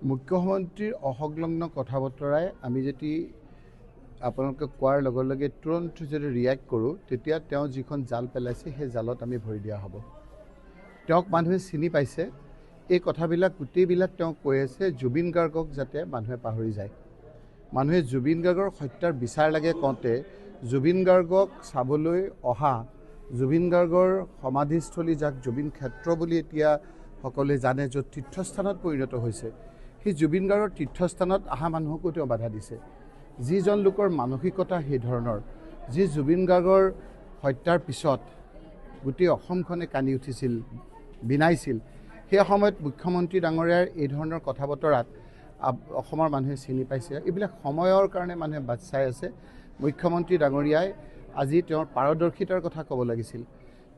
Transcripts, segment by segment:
মুখ্যমন্ত্ৰীৰ অসংলগ্ন কথা বতৰাই আমি যদি আপোনালোকে কোৱাৰ লগে লগে তুৰন্ত যদি ৰিয়েক্ট কৰোঁ তেতিয়া তেওঁ যিখন জাল পেলাইছে সেই জালত আমি ভৰি দিয়া হ'ব। তেওঁক মানুহে চিনি পাইছে। এই কথাবিলাক গোটেইবিলাক তেওঁ কৈ আছে জুবিন গাৰ্গক যাতে মানুহে পাহৰি যায়। মানুহে জুবিন গাৰ্গৰ হত্যাৰ বিচাৰ লাগে কওঁতে জুবিন গাৰ্গক চাবলৈ অহা জুবিন গাৰ্গৰ সমাধিস্থলী যাক জুবিন ক্ষেত্ৰ বুলি এতিয়া সকলোৱে জানে, য'ত তীৰ্থস্থানত পৰিণত হৈছে, সেই জুবিন গাৰ্গৰ তীৰ্থস্থানত অহা মানুহকো তেওঁ বাধা দিছে। যিজন লোকৰ মানসিকতা সেই ধৰণৰ, যি জুবিন গাৰ্গৰ হত্যাৰ পিছত গোটেই অসমখনে কান্দি উঠিছিল, বিনাইছিল, সেই সময়ত মুখ্যমন্ত্ৰী ডাঙৰীয়াৰ এই ধৰণৰ কথা বতৰাত অসমৰ মানুহে চিনি পাইছে। এইবিলাক সময়ৰ কাৰণে মানুহে বাট চাই আছে। মুখ্যমন্ত্ৰী ডাঙৰীয়াই আজি তেওঁৰ পাৰদৰ্শিতাৰ কথা ক'ব লাগিছিল।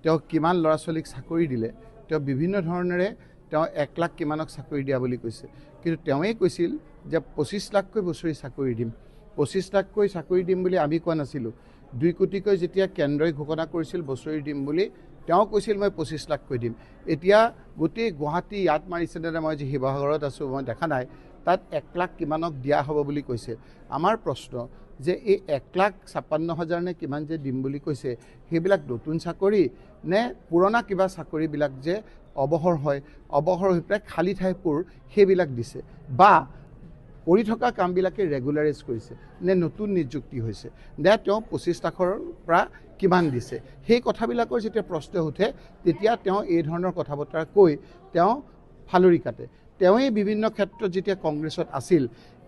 তেওঁ কিমান ল'ৰা ছোৱালীক চাকৰি দিলে, তেওঁ বিভিন্ন ধৰণেৰে তেওঁ 1 লাখ কিমানক চাকৰি দিয়া বুলি কৈছে, কিন্তু তেওঁৱেই কৈছিল যে 25 লাখকৈ বছৰি চাকৰি দিম। 25 লাখকৈ চাকৰি দিম বুলি আমি কোৱা নাছিলোঁ। 2 কোটিকৈ যেতিয়া কেন্দ্ৰই ঘোষণা কৰিছিল বছৰি দিম বুলি, তেওঁ কৈছিল মই 25 লাখকৈ দিম। এতিয়া গোটেই গুৱাহাটী ইয়াত মাৰিছে নে, মই যে শিৱসাগৰত আছোঁ মই দেখা নাই, তাত 1 লাখ কিমানক দিয়া হ'ব বুলি কৈছে। আমাৰ প্ৰশ্ন যে এই 1,56,000 নে কিমান যে দিম বুলি কৈছে, সেইবিলাক নতুন চাকৰি নে পুৰণা কিবা চাকৰিবিলাক যে অৱসৰ হয়, অৱসৰ হৈ পেলাই খালী ঠাইবোৰ সেইবিলাক দিছে, বা কৰি থকা কামবিলাকে ৰেগুলাৰাইজ কৰিছে নে নতুন নিযুক্তি হৈছে, নে তেওঁ 25 লাখৰ পৰা কিমান দিছে, সেই কথাবিলাকৰ যেতিয়া প্ৰশ্ন উঠে তেতিয়া তেওঁ এই ধৰণৰ কথা বতৰা কৈ তেওঁ ফালৰি কাটে। তেওঁৱেই বিভিন্ন ক্ষেত্ৰত যেতিয়া কংগ্ৰেছত আছিল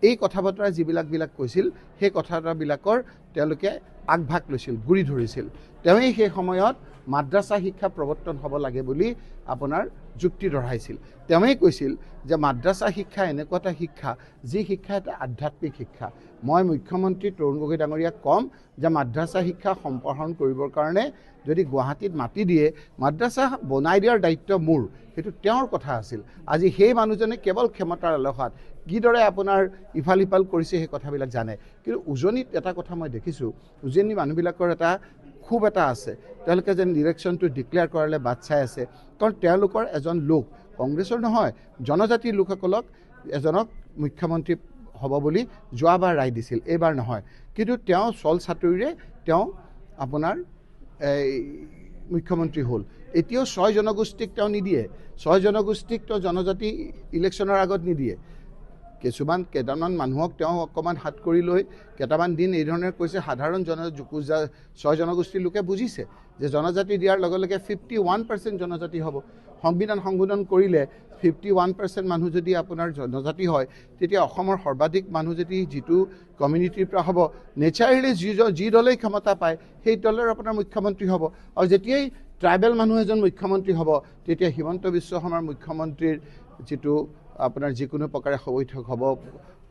এই কথা বতৰা যিবিলাক কৈছিল সেই কথাবিলাকৰ তেওঁলোকে আগভাগ লৈছিল, গুৰি ধৰিছিল। তেওঁৱেই সেই সময়ত মাদ্ৰাছা শিক্ষা প্ৰৱৰ্তন হ'ব লাগে বুলি আপোনাৰ যুক্তি দঢ়াইছিল। তেওঁৱেই কৈছিল যে মাদ্ৰাছা শিক্ষা এনেকুৱা এটা শিক্ষা যি শিক্ষা এটা আধ্যাত্মিক শিক্ষা। মই মুখ্যমন্ত্ৰী তৰুণ গগৈ ডাঙৰীয়াক ক'ম যে মাদ্ৰাছা শিক্ষা সম্প্ৰসাৰণ কৰিবৰ কাৰণে যদি গুৱাহাটীত মাটি দিয়ে, মাদ্ৰাছা বনাই দিয়াৰ দায়িত্ব মোৰ, সেইটো তেওঁৰ কথা আছিল। আজি সেই মানুহজনে কেৱল ক্ষমতাৰ আলসাত কিদৰে আপোনাৰ ইফাল সিফাল কৰিছে সেই কথাবিলাক জানে। কিন্তু উজনিত এটা কথা মই দেখিছোঁ, উজনি মানুহবিলাকৰ এটা খুব এটা আছে, তেওঁলোকে যেন ইলেকশ্যনটো ডিক্লেয়াৰ কৰালে বাট চাই আছে। কাৰণ তেওঁলোকৰ এজন লোক, কংগ্ৰেছৰ নহয়, জনজাতিৰ লোকসকলক এজনক মুখ্যমন্ত্ৰী হ'ব বুলি যোৱাবাৰ ৰায় দিছিল, এইবাৰ নহয়। কিন্তু তেওঁ চল চাতুৰিৰে তেওঁ আপোনাৰ মুখ্যমন্ত্ৰী হ'ল। এতিয়াও 6 জনগোষ্ঠীক তেওঁ নিদিয়ে, 6 জনগোষ্ঠীক তেওঁ জনজাতি ইলেকশ্যনৰ আগত নিদিয়ে। কেইটামান মানুহক তেওঁ অকণমান হাত কৰি লৈ কেইটামান দিন এই ধৰণে কৈছে। সাধাৰণ 6 জনগোষ্ঠীৰ লোকে বুজিছে যে জনজাতি দিয়াৰ লগে লগে 51% জনজাতি হ'ব। সংবিধান সংশোধন কৰিলে 51% মানুহ যদি আপোনাৰ জনজাতি হয়, তেতিয়া অসমৰ সৰ্বাধিক মানুহ যদি যিটো কমিউনিটিৰ পৰা হ'ব, নেচাৰেলি যি দলেই ক্ষমতা পায় সেই দলৰ আপোনাৰ মুখ্যমন্ত্ৰী হ'ব। আৰু যেতিয়াই ট্ৰাইবেল মানুহ এজন মুখ্যমন্ত্ৰী হ'ব, তেতিয়া হিমন্ত বিশ্ব শৰ্মাৰ মুখ্যমন্ত্ৰীৰ যিটো আপোনাৰ যিকোনো প্ৰকাৰে সবৈঠক হ'ব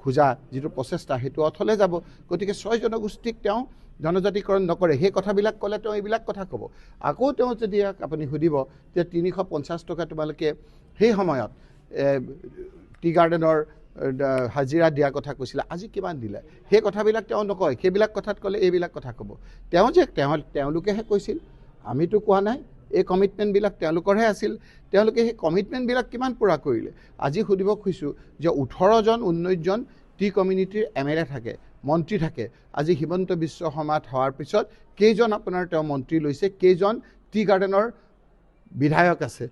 খোজা যিটো প্ৰচেষ্টা, সেইটো অথলে যাব। গতিকে 6 জনগোষ্ঠীক তেওঁ জনজাতিকৰণ নকৰে। সেই কথাবিলাক ক'লে তেওঁ এইবিলাক কথা ক'ব। আকৌ তেওঁ যদি আপুনি সুধিব যে 350 টকা তোমালোকে সেই সময়ত টি গাৰ্ডেনৰ হাজিৰা দিয়াৰ কথা কৈছিলে, আজি কিমান দিলে, সেই কথাবিলাক তেওঁ নকয়। সেইবিলাক কথাত ক'লে এইবিলাক কথা ক'ব। তেওঁলোকেহে কৈছিল, আমিতো কোৱা নাই। এই কমিটমেণ্টবিলাক তেওঁলোকৰহে আছিল। তেওঁলোকে সেই কমিটমেণ্টবিলাক কিমান পূৰা কৰিলে। আজি সুধিব খুজিছোঁ যে 18জন 19জন টি কমিউনিটিৰ MLA থাকে, মন্ত্ৰী থাকে। আজি হিমন্ত বিশ্ব শৰ্মা হোৱাৰ পিছত কেইজন আপোনাৰ তেওঁ মন্ত্ৰী লৈছে, কেইজন টি গাৰ্ডেনৰ বিধায়ক আছে।